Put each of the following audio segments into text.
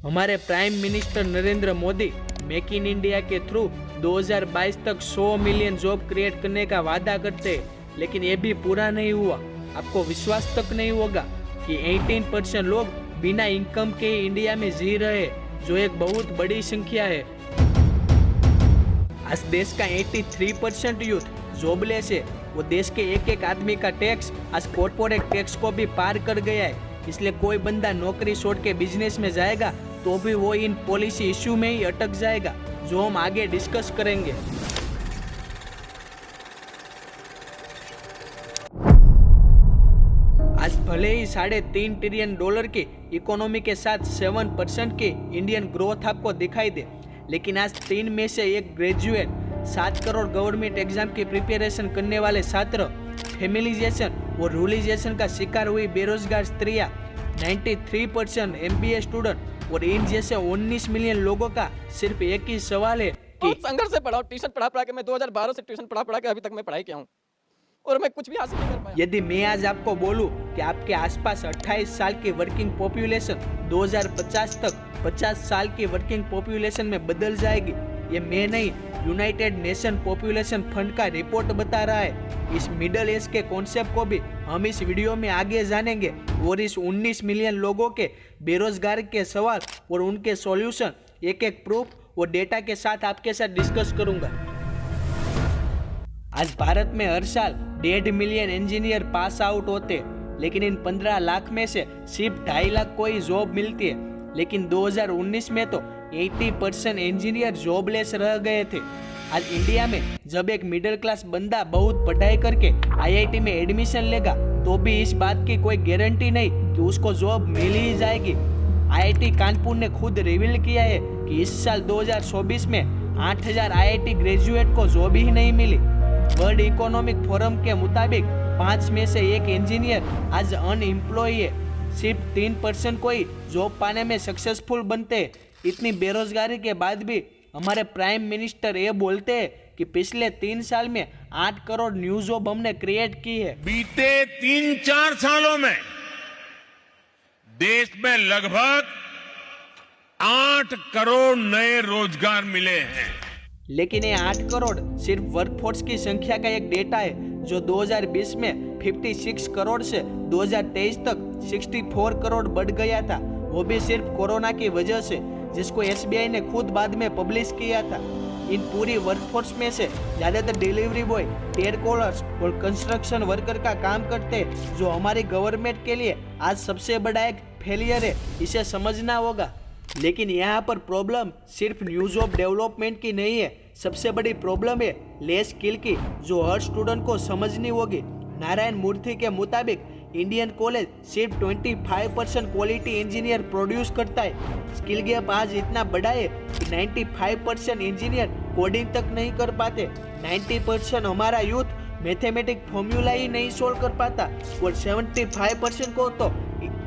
हमारे prime minister Narendra Modi make in India के through 2022 तक 100 मिलियन जॉब क्रिएट करने का वादा करते हैं, लेकिन ये भी पूरा नहीं हुआ। आपको विश्वास तक नहीं होगा कि 18% लोग बिना इनकम के इंडिया में जी रहे, जो एक बहुत बड़ी संख्या है। आज देश का 83% यूथ जॉबलेस है। वो देश के एक एक आदमी का टैक्स आज कॉर्पोरेट टैक्स को भी पार कर गया है। इसलिए कोई बंदा नौकरी छोड़ के बिजनेस में जाएगा तो भी वो इन पॉलिसी इश्यू में ही अटक जाएगा, जो हम आगे डिस्कस करेंगे। आज भले ही $3.5 ट्रिलियन की इकोनॉमी के साथ 7% की इंडियन ग्रोथ आपको दिखाई दे, लेकिन आज 3 में से एक ग्रेजुएट, 7 करोड़ गवर्नमेंट एग्जाम की प्रिपरेशन करने वाले छात्र, फैमिलीजेशन और रूरलाइजेशन का शिकार हुई बेरोजगार स्त्रियां, 93% MBA स्टूडेंट और इन जैसे 19 मिलियन लोगों का सिर्फ एक ही सवाल है कि संघर्ष से पढ़ा, ट्यूशन पढ़ा के मैं 2012 से ट्यूशन पढ़ा के अभी तक मैं पढ़ाई किया हूँ और मैं कुछ भी हासिल नहीं कर पाया। यदि मैं आज आपको बोलूं कि आपके आसपास 28 साल की वर्किंग पॉपुलेशन 2050 तक 50 साल की वर्किंग पॉपुलेशन में बदल जाएगी, ये मैं नहीं, यूनाइटेड नेशन पॉपुलेशन फंड का रिपोर्ट बता रहा है। इस मिडिल एज के कॉन्सेप्ट को भी हम इस वीडियो में आगे जानेंगे और इस 19 मिलियन लोगों के बेरोजगार के सवाल और उनके सॉल्यूशन एक एक प्रूफ और डेटा के साथ आपके साथ डिस्कस करूंगा। आज भारत में हर साल 1.5 मिलियन इंजीनियर पास आउट होते, लेकिन इन 15 लाख में से सिर्फ 2.5 लाख को ही जॉब मिलती है। लेकिन 2019 में तो 80% इंजीनियर जॉबलेस रह गए थे। आज इंडिया में जब एक मिडिल क्लास बंदा बहुत पढ़ाई करके IIT में एडमिशन लेगा तो भी इस बात की कोई गारंटी नहीं कि उसको जॉब मिल ही जाएगी। IIT कानपुर ने खुद रिवील किया है कि इस साल 2024 में 8000 IIT ग्रेजुएट को जॉब ही नहीं मिली। वर्ल्ड इकोनॉमिक फोरम के मुताबिक 5 में से एक इंजीनियर आज अनएम्प्लॉय है। सिर्फ 3% को ही जॉब पाने में सक्सेसफुल बनते हैं। इतनी बेरोजगारी के बाद भी हमारे प्राइम मिनिस्टर ये बोलते हैं कि पिछले 3 साल में 8 करोड़ न्यू जॉब हमने क्रिएट की है। बीते 3-4 सालों में देश में लगभग 8 करोड़ नए रोजगार मिले हैं। लेकिन ये 8 करोड़ सिर्फ वर्कफोर्स की संख्या का एक डेटा है, जो 2020 में 56 करोड़ से 2023 तक 64 करोड़ बढ़ गया था, वो भी सिर्फ कोरोना की वजह से, जिसको SBI ने खुद बाद में पब्लिश किया था। इन पूरी वर्कफोर्स में से ज्यादातर डिलीवरी बॉय, टेयर कॉलर्स और कंस्ट्रक्शन वर्कर का काम करते हैं, जो हमारी गवर्नमेंट के लिए आज सबसे बड़ा एक फेलियर है, इसे समझना होगा। लेकिन यहाँ पर प्रॉब्लम सिर्फ न्यू जॉब डेवलपमेंट की नहीं है, सबसे बड़ी प्रॉब्लम है लेस स्किल की, जो हर स्टूडेंट को समझनी होगी। नारायण मूर्ति के मुताबिक इंडियन कॉलेज सिर्फ 25% क्वालिटी इंजीनियर प्रोड्यूस करता है। स्किल गैप आज इतना बड़ा है कि 95% इंजीनियर कोडिंग तक नहीं कर पाते। 90% हमारा यूथ मैथमेटिक फॉर्मूला ही नहीं सोल्व कर पाता और 75% को तो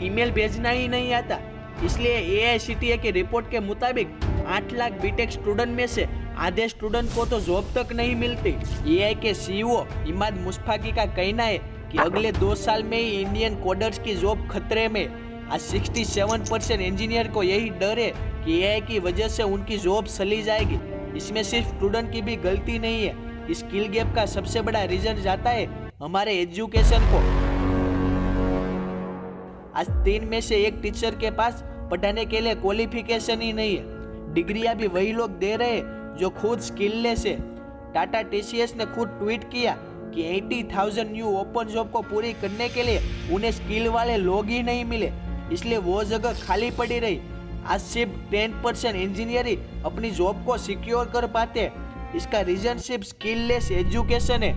ईमेल भेजना ही नहीं आता। इसलिए AICTE की रिपोर्ट के मुताबिक 8 लाख बीटेक स्टूडेंट में से आधे स्टूडेंट को तो जॉब तक नहीं मिलती। AI के CEO इमाद मुस्ताकी का कहना है कि अगले 2 साल में ही इंडियन कोडर्स की जॉब खतरे में। आज 67% इंजीनियर को यही डर है कि AI की वजह से उनकी जॉब चली जाएगी। इसमें सिर्फ स्टूडेंट की भी गलती नहीं है। स्किल गैप का सबसे बड़ा रीजन जाता है हमारे एजुकेशन को। आज 3 में से एक टीचर के पास पढ़ाने के लिए क्वालिफिकेशन ही नहीं है। डिग्रियां भी वही लोग दे रहे हैं जो खुद स्किललेस है। टाटा TCS ने खुद ट्वीट किया कि 80,000 न्यू ओपन जॉब को पूरी करने के लिए उन्हें स्किल वाले लोग ही नहीं मिले, इसलिए वो जगह खाली पड़ी रही। आज सिर्फ 10% इंजीनियर ही अपनी जॉब को सिक्योर कर पाते हैं। इसका रीजन सिर्फ स्किललेस एजुकेशन है।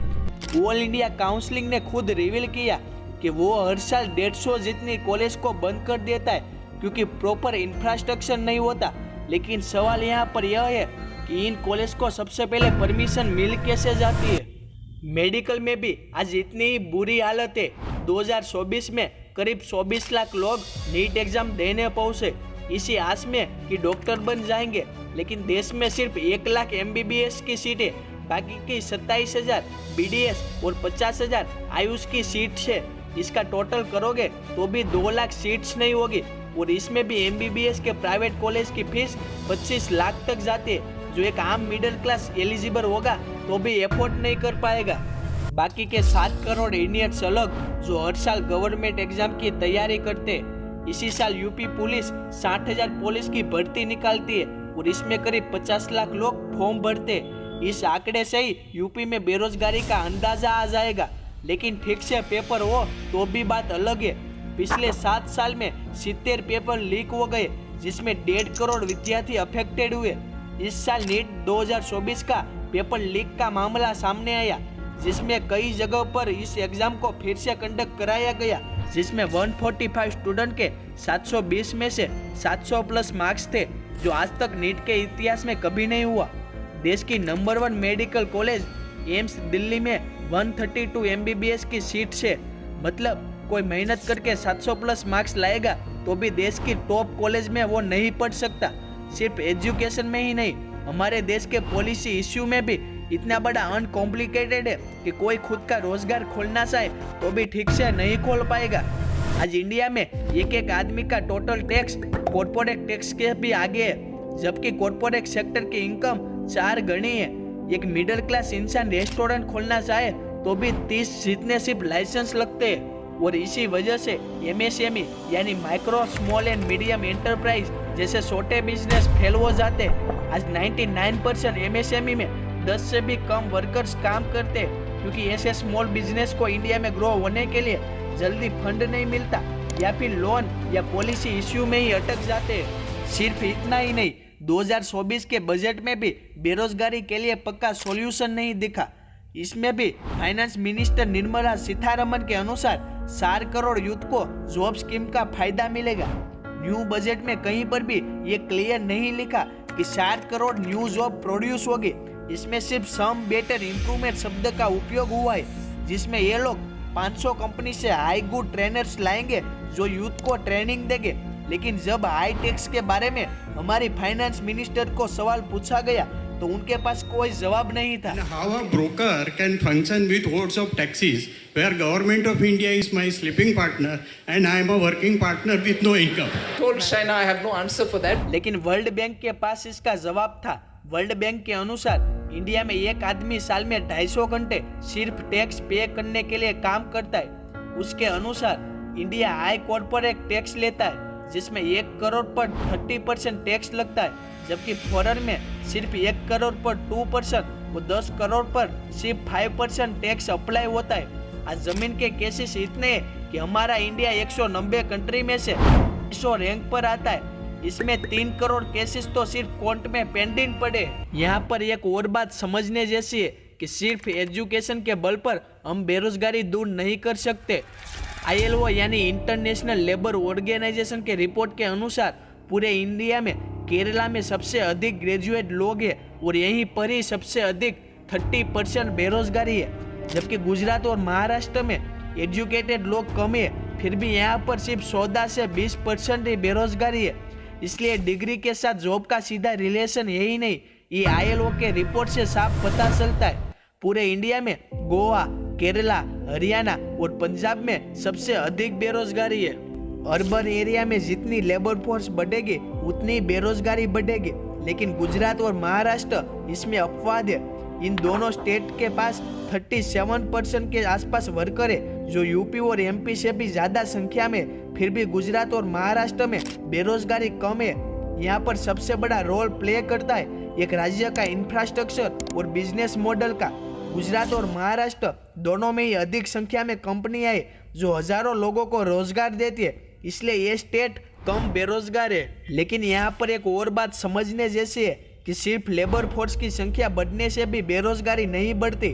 ऑल इंडिया काउंसलिंग ने खुद रिवील किया कि वो हर साल 150 जितनी कॉलेज को बंद कर देता है क्योंकि प्रॉपर इंफ्रास्ट्रक्चर नहीं होता। लेकिन सवाल यहाँ पर यह है कि इन कॉलेज को सबसे पहले परमिशन मिल कैसे जाती है। मेडिकल में भी आज इतनी ही बुरी हालत है। 2024 में करीब 24 लाख लोग नीट एग्जाम देने पहुंचे इसी आस में कि डॉक्टर बन जाएंगे, लेकिन देश में सिर्फ 1 लाख MBBS की सीटें, बाकी की 27,000 BDS और 50,000 आयुष की सीट्स है। इसका टोटल करोगे तो भी 2 लाख सीट्स नहीं होगी और इसमें भी MBBS के प्राइवेट कॉलेज की फीस 25 लाख तक जाती है, जो एक आम मिडिल क्लास एलिजिबल होगा तो भी अफोर्ड नहीं कर पाएगा। बाकी के 7 करोड़ इंडियंस अलग जो हर साल गवर्नमेंट एग्जाम की तैयारी करते हैं। इसी साल यूपी पुलिस 60,000 पुलिस की भर्ती निकालती है और इसमें करीब 50 लाख लोग फॉर्म भरते हैं। इस आंकड़े से ही यूपी में बेरोजगारी का अंदाजा आ जाएगा। लेकिन ठीक से पेपर हो तो भी बात अलग है। पिछले 7 साल में 70 पेपर लीक हो गए, जिसमें 1.5 करोड़ विद्यार्थी अफेक्टेड हुए। इस साल नीट 2024 का पेपर लीक का मामला सामने आया, जिसमें कई जगहों पर इस एग्जाम को फिर से कंडक्ट कराया गया, जिसमें 145 स्टूडेंट के 720 में से 700 प्लस मार्क्स थे, जो आज तक नीट के इतिहास में कभी नहीं हुआ। देश की number 1 medical college AIIMS Delhi में 132 MBBS की सीट से, मतलब कोई मेहनत करके 700 प्लस मार्क्स लाएगा तो भी देश की टॉप कॉलेज में वो नहीं पढ़ सकता। सिर्फ एजुकेशन में ही नहीं, हमारे देश के पॉलिसी इश्यू में भी इतना बड़ा अनकॉम्प्लिकेटेड है कि कोई खुद का रोजगार खोलना चाहे तो भी ठीक से नहीं खोल पाएगा। आज इंडिया में एक आदमी का टोटल टैक्स कॉर्पोरेट टैक्स के भी आगे है, जबकि कॉर्पोरेट सेक्टर की इनकम 4 गनी है। एक मिडिल क्लास इंसान रेस्टोरेंट खोलना चाहे तो भी 30 जितने सिर्फ लाइसेंस लगते हैं। और इसी वजह से MSME यानी micro small and medium enterprise जैसे छोटे बिजनेस फेल हो जाते हैं। आज 99% MSME में 10 से भी कम वर्कर्स काम करते हैं, क्योंकि ऐसे स्मॉल बिजनेस को इंडिया में ग्रो होने के लिए जल्दी फंड नहीं मिलता या फिर लोन या पॉलिसी इश्यू में ही अटक जाते हैं। सिर्फ इतना ही नहीं, 2024 के बजट में भी बेरोजगारी के लिए पक्का सॉल्यूशन नहीं दिखा। इसमें भी फाइनेंस मिनिस्टर निर्मला सीतारमन के अनुसार 4 करोड़ यूथ को जॉब स्कीम का फायदा मिलेगा। न्यू बजट में कहीं पर भी ये क्लियर नहीं लिखा कि 4 करोड़ न्यू जॉब प्रोड्यूस होगी। इसमें सिर्फ सम बेटर इम्प्रूवमेंट शब्द का उपयोग हुआ है, जिसमें ये लोग 500 कंपनी से हाई गुड ट्रेनर्स लाएंगे जो यूथ को ट्रेनिंग देंगे। लेकिन जब हाई टैक्स के बारे में हमारी फाइनेंस मिनिस्टर को सवाल पूछा गया तो उनके पास कोई जवाब नहीं था। How a broker can function with hordes of taxis where government of India is my sleeping partner and I am a working partner with no income. Told China I have no answer for that. लेकिन world bank के पास इसका जवाब था। World bank के अनुसार India में एक आदमी साल में 250 घंटे सिर्फ टैक्स पे करने के लिए काम करता है। उसके अनुसार इंडिया हाई कॉर्पोरेट टैक्स लेता है, जिसमें 1 करोड़ पर 30% टैक्स लगता है, जबकि फॉरेन में सिर्फ 1 करोड़ पर 2% और 10 करोड़ पर सिर्फ 5% टैक्स अप्लाई होता है। आज जमीन के केसेस इतने हैं कि हमारा इंडिया 190 कंट्री में से 100 रैंक पर आता है। इसमें 3 करोड़ केसेस तो सिर्फ कोर्ट में पेंडिंग पड़े। यहाँ पर एक और बात समझने जैसी है कि सिर्फ एजुकेशन के बल पर हम बेरोजगारी दूर नहीं कर सकते। ILO यानी इंटरनेशनल लेबर ऑर्गेनाइजेशन के रिपोर्ट के अनुसार पूरे इंडिया में केरला में सबसे अधिक ग्रेजुएट लोग हैं और यहीं पर ही सबसे अधिक 30% बेरोजगारी है, जबकि गुजरात और महाराष्ट्र में एजुकेटेड लोग कम है, फिर भी यहाँ पर सिर्फ 14 से 20% ही बेरोजगारी है। इसलिए डिग्री के साथ जॉब का सीधा रिलेशन यही नहीं, ये ILO के रिपोर्ट से साफ पता चलता है। पूरे इंडिया में गोवा, केरला, हरियाणा और पंजाब में सबसे अधिक बेरोजगारी है। अर्बन एरिया में जितनी लेबर फोर्स बढ़ेगी उतनी बेरोजगारी बढ़ेगी, लेकिन गुजरात और महाराष्ट्र इसमें अपवाद है। इन दोनों स्टेट के पास 37% के आसपास वर्कर है, जो यूपी और MP से भी ज्यादा संख्या में। फिर भी गुजरात और महाराष्ट्र में बेरोजगारी कम है। यहाँ पर सबसे बड़ा रोल प्ले करता है एक राज्य का इंफ्रास्ट्रक्चर और बिजनेस मॉडल का। गुजरात और महाराष्ट्र दोनों में ही अधिक संख्या में कंपनियां हैं जो हजारों लोगों को रोजगार देती है, इसलिए ये स्टेट कम बेरोजगार है। लेकिन यहाँ पर एक और बात समझने जैसी है कि सिर्फ लेबर फोर्स की संख्या बढ़ने से भी बेरोजगारी नहीं बढ़ती।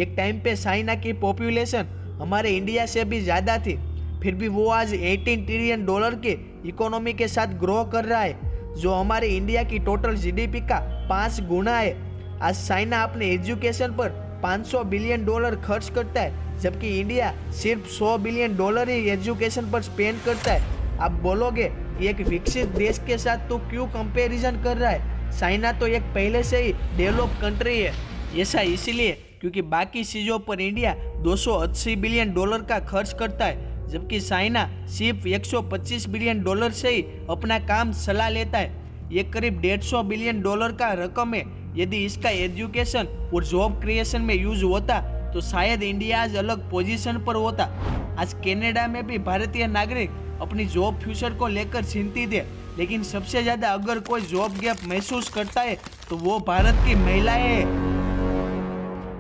एक टाइम पे चाइना की पॉपुलेशन हमारे इंडिया से भी ज्यादा थी, फिर भी वो आज $18 ट्रिलियन की इकोनॉमी के साथ ग्रो कर रहा है, जो हमारे इंडिया की टोटल GDP का 5 गुना है। आज चाइना अपने एजुकेशन पर $500 बिलियन खर्च करता है, जबकि इंडिया सिर्फ $100 बिलियन ही एजुकेशन पर स्पेंड करता है। आप बोलोगे एक विकसित देश के साथ तो क्यों कंपैरिजन कर रहा है? चाइना तो एक पहले से ही डेवलप कंट्री है। ऐसा इसलिए क्योंकि बाकी चीज़ों पर इंडिया $280 बिलियन का खर्च करता है, जबकि चाइना सिर्फ 125 बिलियन डॉलर से ही अपना काम चला लेता है। ये करीब 150 बिलियन डॉलर का रकम है। यदि इसका एजुकेशन और जॉब क्रिएशन में यूज होता तो शायद इंडिया आज अलग पोजीशन पर होता। आज कनाडा में भी भारतीय नागरिक अपनी जॉब फ्यूचर को लेकर चिंतित है, लेकिन सबसे ज्यादा अगर कोई जॉब गैप महसूस करता है तो वो भारत की महिलाएं हैं।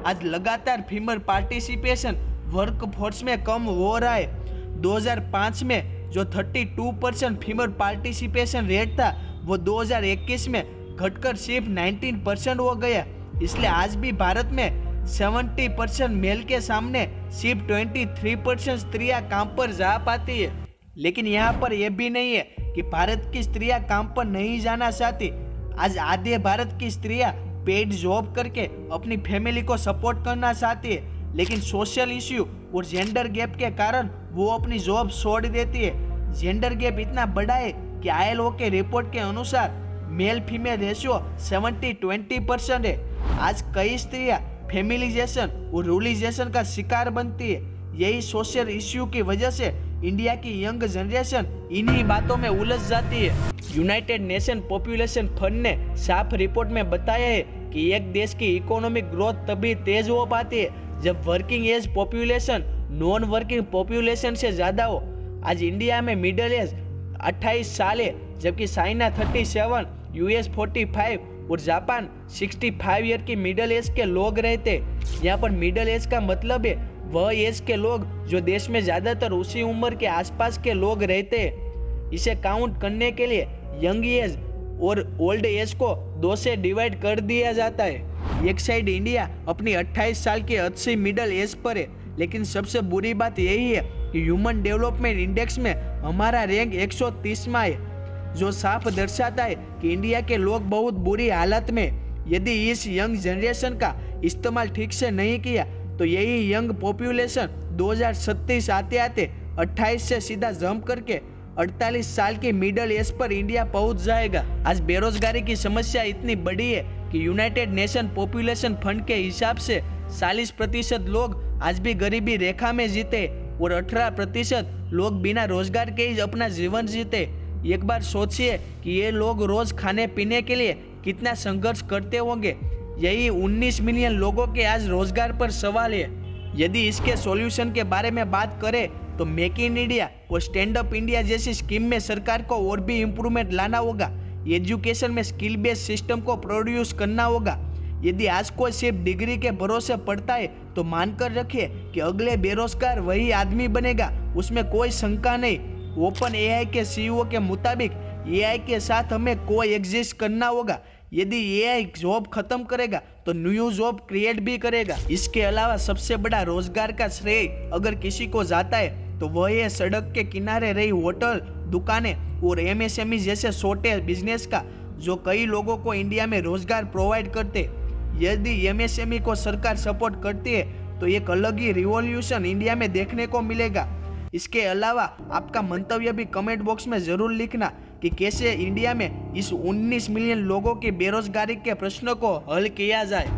आज लगातार फीमेल पार्टिसिपेशन वर्क फोर्स में कम हो रहा है। 2005 में जो 32% फीमेल पार्टिसिपेशन रेट था वो 2021 में घटकर सिर्फ 19% हो गया। इसलिए आज भी भारत में 70% मेल के सामने सिर्फ 23% स्त्रियां काम पर जा पाती है। लेकिन यहाँ पर यह भी नहीं है कि भारत की स्त्रियां काम पर नहीं जाना चाहती। आज आधे भारत की स्त्रियां पेड जॉब करके अपनी फैमिली को सपोर्ट करना चाहती है, लेकिन सोशल इश्यू और जेंडर गैप के कारण वो अपनी जॉब छोड़ देती है। जेंडर गैप इतना बड़ा है कि ILO के रिपोर्ट के अनुसार मेल फीमेल रेशियो 70-20% है। आज कई स्त्रियां फेमिलिजेशन और रूलिजेशन का शिकार बनती है। यही सोशल इश्यू की वजह से इंडिया की यंग जनरेशन इन्हीं बातों में उलझ जाती है। यूनाइटेड नेशन पॉपुलेशन फंड ने साफ रिपोर्ट में बताया है कि एक देश की इकोनॉमिक ग्रोथ तभी तेज हो पाती है जब working age population non working population से ज्यादा हो। आज इंडिया में मिडिल एज 28 साल है, जबकि चाइना 37, US 45 और जापान 65 ईयर की मिडिल एज के लोग रहते। यहाँ पर मिडिल एज का मतलब है वह एज के लोग जो देश में ज्यादातर उसी उम्र के आसपास के लोग रहते हैं। इसे काउंट करने के लिए यंग एज और ओल्ड एज को 2 से डिवाइड कर दिया जाता है। एक साइड इंडिया अपनी 28 साल के 80 मिडिल एज पर है, लेकिन सबसे बुरी बात यही है कि ह्यूमन डेवलपमेंट इंडेक्स में हमारा रैंक 130वां है, जो साफ दर्शाता है कि इंडिया के लोग बहुत बुरी हालत में। यदि इस यंग जनरेशन का इस्तेमाल ठीक से नहीं किया तो यही यंग पॉपुलेशन 2037 आते आते 28 से सीधा जंप करके 48 साल की मिडिल एज पर इंडिया पहुंच जाएगा। आज बेरोजगारी की समस्या इतनी बड़ी है कि यूनाइटेड नेशन पॉपुलेशन फंड के हिसाब से 40% लोग आज भी गरीबी रेखा में जीते और 18% लोग बिना रोजगार के ही अपना जीवन जीते। एक बार सोचिए कि ये लोग रोज खाने पीने के लिए कितना संघर्ष करते होंगे। यही 19 मिलियन लोगों के आज रोजगार पर सवाल है। यदि इसके सॉल्यूशन के बारे में बात करें तो मेक इन इंडिया और स्टैंड अप इंडिया जैसी स्कीम में सरकार को और भी इम्प्रूवमेंट लाना होगा। एजुकेशन में स्किल बेस्ड सिस्टम को प्रोड्यूस करना होगा। यदि आज कोई सिर्फ डिग्री के भरोसे पढ़ता है तो मानकर रखिए कि अगले बेरोजगार वही आदमी बनेगा, उसमें कोई शंका नहीं। ओपन AI के CEO के मुताबिक AI के साथ हमें कोई एग्जिस्ट करना होगा। यदि AI जॉब खत्म करेगा तो न्यू जॉब क्रिएट भी करेगा। इसके अलावा सबसे बड़ा रोजगार का श्रेय अगर किसी को जाता है तो वह है सड़क के किनारे रही होटल, दुकानें और MSME जैसे छोटे बिजनेस का, जो कई लोगों को इंडिया में रोजगार प्रोवाइड करते। यदि MSME को सरकार सपोर्ट करती है तो एक अलग ही रिवॉल्यूशन इंडिया में देखने को मिलेगा। इसके अलावा आपका मंतव्य भी कमेंट बॉक्स में जरूर लिखना कि कैसे इंडिया में इस 19 मिलियन लोगों की बेरोजगारी के प्रश्न को हल किया जाए।